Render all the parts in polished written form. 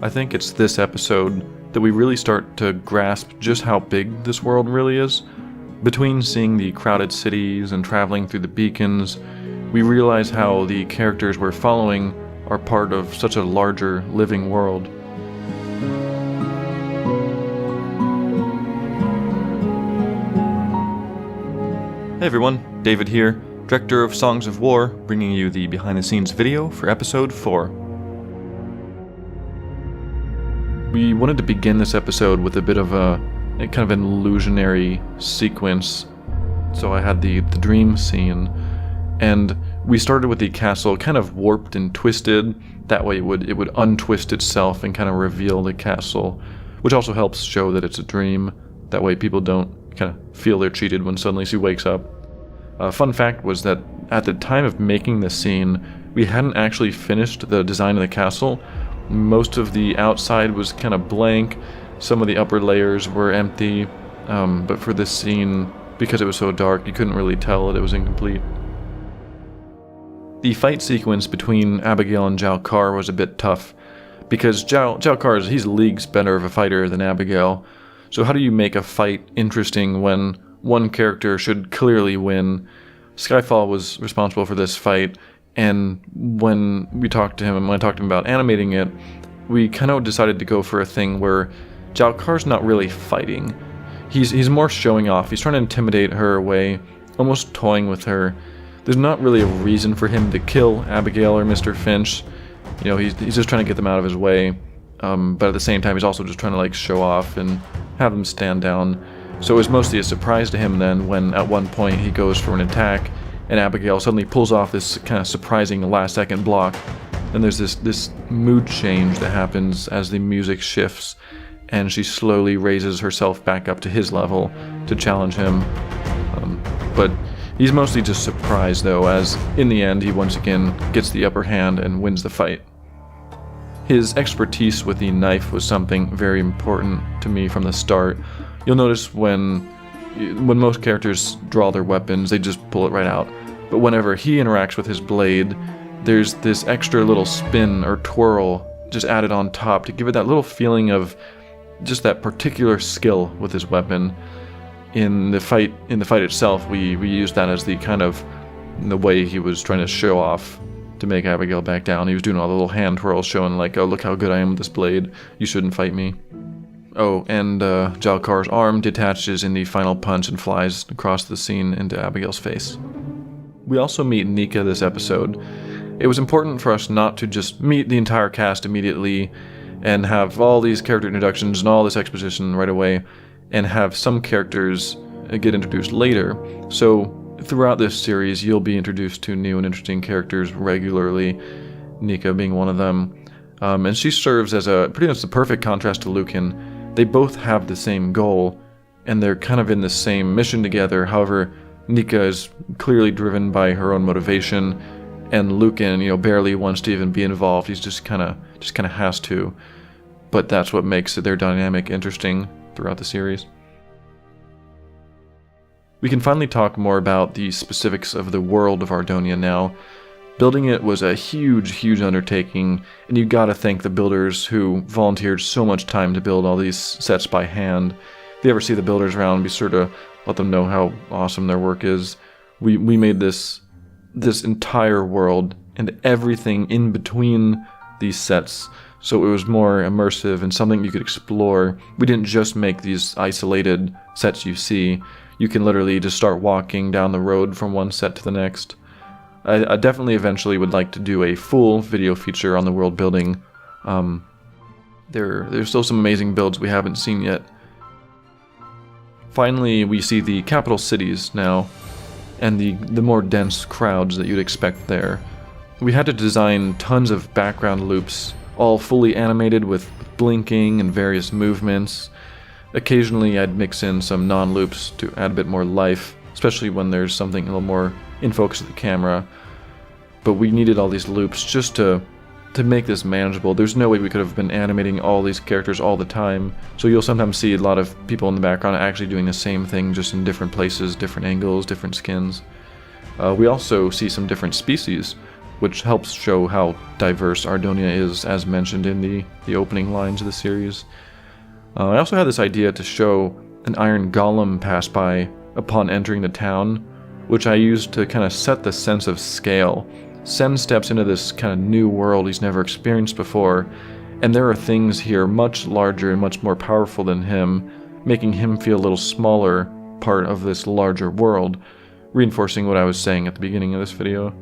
I think it's this episode that we really start to grasp just how big this world really is. Between seeing the crowded cities and traveling through the beacons, we realize how the characters we're following are part of such a larger living world. Hey everyone, David here, director of Songs of War, bringing you the behind-the-scenes video for episode 4. We wanted to begin this episode with a bit of a kind of an illusionary sequence. So I had the dream scene, and we started with the castle kind of warped and twisted. That way it would untwist itself and kind of reveal the castle, which also helps show that it's a dream. That way people don't kind of feel they're cheated when suddenly she wakes up. Fun fact was that at the time of making the scene, we hadn't actually finished the design of the castle. Most of the outside was kind of blank, some of the upper layers were empty, but for this scene, because it was so dark, you couldn't really tell that it was incomplete. The fight sequence between Abigail and Zhao Kar was a bit tough, because Zhao Kar, he's leagues better of a fighter than Abigail, so how do you make a fight interesting when one character should clearly win? Skyfall was responsible for this fight, and when I talked to him about animating it, we kind of decided to go for a thing where Zhao Kar's not really fighting. He's more showing off. He's trying to intimidate her away, almost toying with her. There's not really a reason for him to kill Abigail or Mr. Finch. You know, he's just trying to get them out of his way. But at the same time, he's also just trying to like show off and have them stand down. So it was mostly a surprise to him then when at one point he goes for an attack and Abigail suddenly pulls off this kind of surprising last-second block. And there's this mood change that happens as the music shifts, and she slowly raises herself back up to his level to challenge him. But he's mostly just surprised, though, as in the end he once again gets the upper hand and wins the fight. His expertise with the knife was something very important to me from the start. You'll notice when most characters draw their weapons, they just pull it right out. But whenever he interacts with his blade, there's this extra little spin or twirl just added on top to give it that little feeling of just that particular skill with his weapon. In the fight itself, we used that as the kind of the way he was trying to show off to make Abigail back down. He was doing all the little hand twirls showing like, oh, look how good I am with this blade. You shouldn't fight me. Oh, and Zhao Kar's arm detaches in the final punch and flies across the scene into Abigail's face. We also meet Nika this episode. It was important for us not to just meet the entire cast immediately and have all these character introductions and all this exposition right away and have some characters get introduced later. So throughout this series, you'll be introduced to new and interesting characters regularly, Nika being one of them. And she serves as pretty much the perfect contrast to Lucan. They both have the same goal, and they're kind of in the same mission together. However, Nika is clearly driven by her own motivation, and Lucan, barely wants to even be involved. He's just kind of has to. But that's what makes their dynamic interesting throughout the series. We can finally talk more about the specifics of the world of Ardonia now. Building it was a huge undertaking, and you gotta thank the builders who volunteered so much time to build all these sets by hand. If you ever see the builders around, be sure to let them know how awesome their work is. We made this entire world and everything in between these sets, so it was more immersive and something you could explore. We didn't just make these isolated sets you see. You can literally just start walking down the road from one set to the next. I definitely eventually would like to do a full video feature on the world building. There's still some amazing builds we haven't seen yet. Finally, we see the capital cities now, and the more dense crowds that you'd expect there. We had to design tons of background loops, all fully animated with blinking and various movements. Occasionally I'd mix in some non-loops to add a bit more life, especially when there's something a little more in focus of the camera. But we needed all these loops just to make this manageable. There's no way we could have been animating all these characters all the time. So you'll sometimes see a lot of people in the background actually doing the same thing, just in different places, different angles, different skins. We also see some different species. which helps show how diverse Ardonia is, as mentioned in the opening lines of the series. I also had this idea to show an iron golem pass by upon entering the town, which I used to kind of set the sense of scale. Sen steps into this kind of new world he's never experienced before, and there are things here much larger and much more powerful than him, making him feel a little smaller part of this larger world, reinforcing what I was saying at the beginning of this video.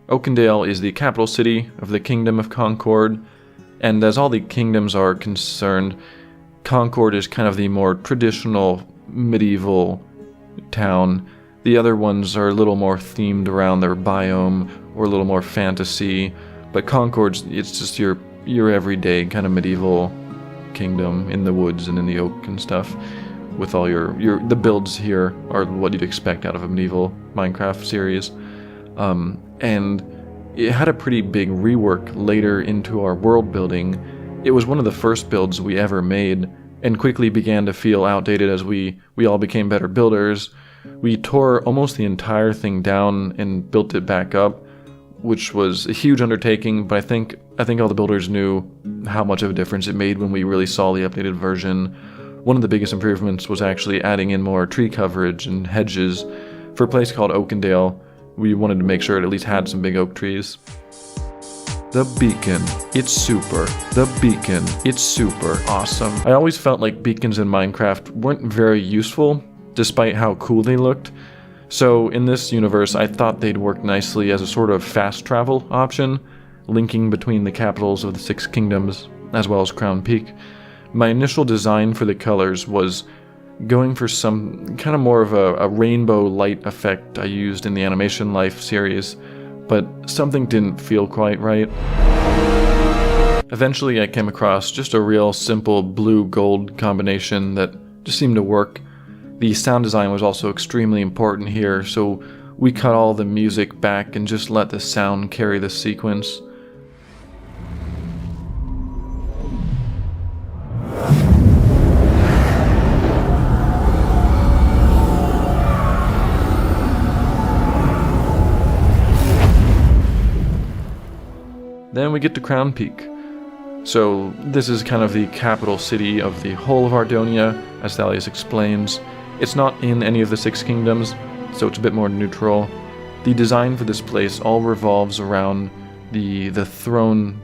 Oakendale is the capital city of the Kingdom of Concord, and as all the kingdoms are concerned, Concord is kind of the more traditional medieval town. The other ones are a little more themed around their biome or a little more fantasy, but Concord's, it's just your everyday kind of medieval kingdom in the woods and in the oak and stuff, with all the builds here are what you'd expect out of a medieval Minecraft series. And it had a pretty big rework later into our world building. It was one of the first builds we ever made, and quickly began to feel outdated as we all became better builders. We tore almost the entire thing down and built it back up, which was a huge undertaking, but I think all the builders knew how much of a difference it made when we really saw the updated version. One of the biggest improvements was actually adding in more tree coverage and hedges. For a place called Oakendale, we wanted to make sure it at least had some big oak trees. The beacon, it's super. The beacon, it's super awesome. I always felt like beacons in Minecraft weren't very useful, despite how cool they looked. So in this universe, I thought they'd work nicely as a sort of fast travel option, linking between the capitals of the 6 kingdoms, as well as Crown Peak. My initial design for the colors was going for some kind of more of a rainbow light effect I used in the Animation Life series, but something didn't feel quite right. Eventually I came across just a real simple blue-gold combination that just seemed to work. The sound design was also extremely important here, so we cut all the music back and just let the sound carry the sequence. Then we get to Crown Peak. So this is kind of the capital city of the whole of Ardonia, as Thalius explains. It's not in any of the 6 kingdoms, so it's a bit more neutral. The design for this place all revolves around the throne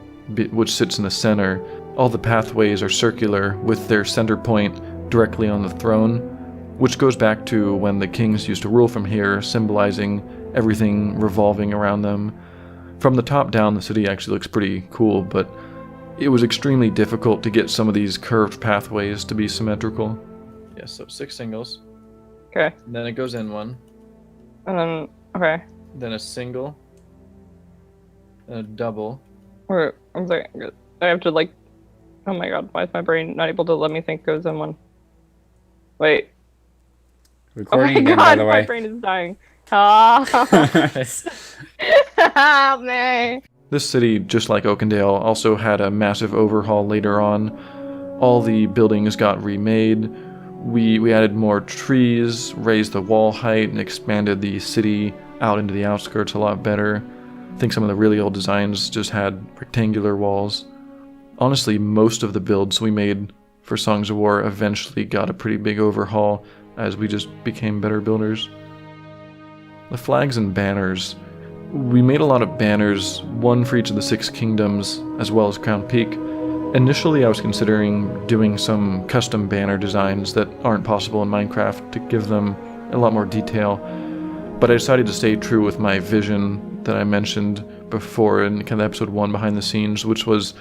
which sits in the center. All the pathways are circular, with their center point directly on the throne, which goes back to when the kings used to rule from here, symbolizing everything revolving around them. From the top down, the city actually looks pretty cool, but it was extremely difficult to get some of these curved pathways to be symmetrical. Yeah, so 6 singles. Okay. Then it goes in one. And then, okay. Then a single. And a double. Wait, I'm sorry. I have to like, oh my god, why is my brain not able to let me think goes in one? Wait. Recording oh my again, god, by the way. my brain is dying. Ah. Help me. This city, just like Oakendale, also had a massive overhaul later on. All the buildings got remade. We added more trees, raised the wall height, and expanded the city out into the outskirts a lot better. I think some of the really old designs just had rectangular walls. Honestly, most of the builds we made for Songs of War eventually got a pretty big overhaul as we just became better builders. The flags and banners. We made a lot of banners, one for each of the 6 kingdoms, as well as Crown Peak. Initially, I was considering doing some custom banner designs that aren't possible in Minecraft to give them a lot more detail, but I decided to stay true with my vision that I mentioned before in kind of episode 1 behind the scenes, which was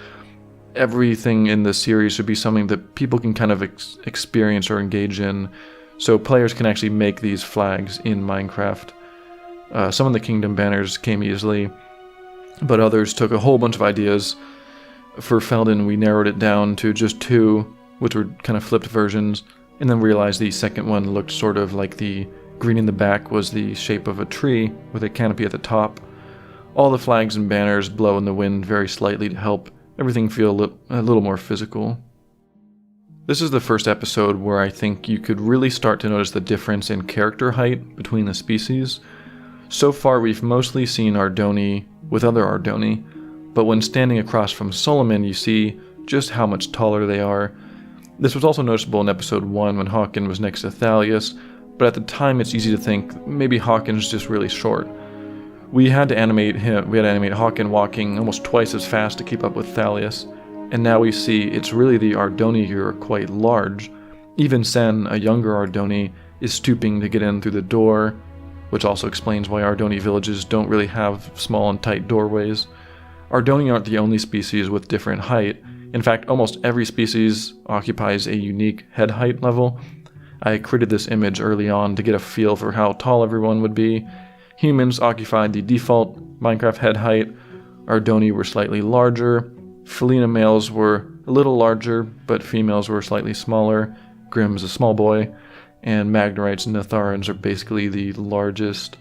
everything in the series should be something that people can kind of experience or engage in, so players can actually make these flags in Minecraft. Some of the kingdom banners came easily, but others took a whole bunch of ideas. For Felden, we narrowed it down to just 2, which were kind of flipped versions, and then realized the second one looked sort of like the green in the back was the shape of a tree with a canopy at the top. All the flags and banners blow in the wind very slightly to help everything feel a little more physical. This is the first episode where I think you could really start to notice the difference in character height between the species. So far, we've mostly seen Ardoni with other Ardoni, but when standing across from Solomon, you see just how much taller they are. This was also noticeable in episode 1 when Hawken was next to Thalius, but at the time it's easy to think maybe Hawken's just really short. We had to animate Hawken walking almost twice as fast to keep up with Thalius, and now we see it's really the Ardoni who are quite large. Even Sen, a younger Ardoni, is stooping to get in through the door, which also explains why Ardoni villages don't really have small and tight doorways. Ardoni aren't the only species with different height. In fact, almost every species occupies a unique head height level. I created this image early on to get a feel for how tall everyone would be. Humans occupied the default Minecraft head height. Ardoni were slightly larger. Felina males were a little larger, but females were slightly smaller. Grimm's a small boy. And Magnorites and Netharans are basically the largest.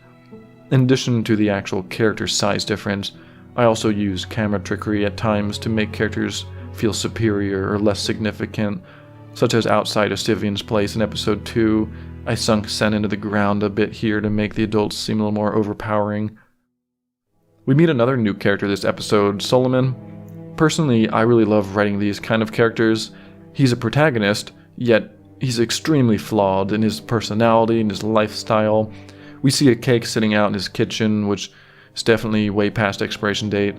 In addition to the actual character size difference, I also use camera trickery at times to make characters feel superior or less significant, such as outside of Stivian's place in episode 2. I sunk Sen into the ground a bit here to make the adults seem a little more overpowering. We meet another new character this episode, Solomon. Personally, I really love writing these kind of characters. He's a protagonist, yet he's extremely flawed in his personality and his lifestyle. We see a cake sitting out in his kitchen, which is definitely way past expiration date.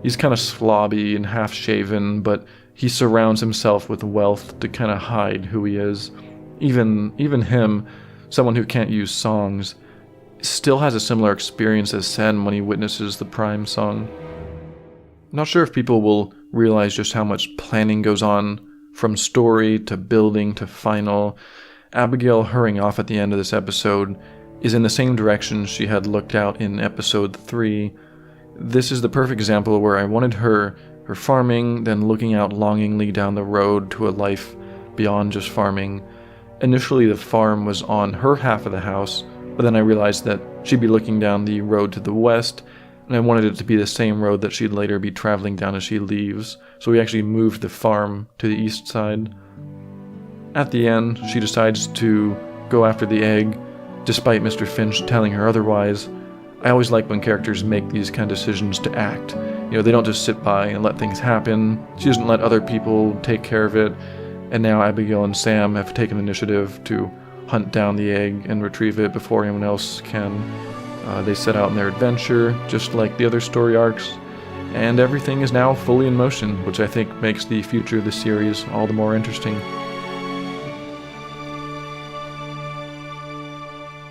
He's kind of slobby and half-shaven, but he surrounds himself with wealth to kind of hide who he is. Even him, someone who can't use songs, still has a similar experience as Sen when he witnesses the Prime song. Not sure if people will realize just how much planning goes on, from story to building to final. Abigail hurrying off at the end of this episode is in the same direction she had looked out in episode 3. This is the perfect example where I wanted her farming, then looking out longingly down the road to a life beyond just farming. Initially the farm was on her half of the house, but then I realized that she'd be looking down the road to the west, and I wanted it to be the same road that she'd later be traveling down as she leaves, so we actually moved the farm to the east side. At the end, she decides to go after the egg, despite Mr. Finch telling her otherwise. I always like when characters make these kind of decisions to act. They don't just sit by and let things happen. She doesn't let other people take care of it, and now Abigail and Sam have taken initiative to hunt down the egg and retrieve it before anyone else can. They set out on their adventure, just like the other story arcs, and everything is now fully in motion, which I think makes the future of the series all the more interesting.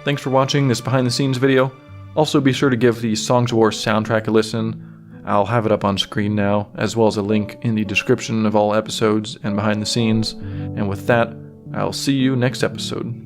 Thanks for watching this behind-the-scenes video. Also be sure to give the Songs of War soundtrack a listen. I'll have it up on screen now, as well as a link in the description of all episodes and behind the scenes. And with that, I'll see you next episode.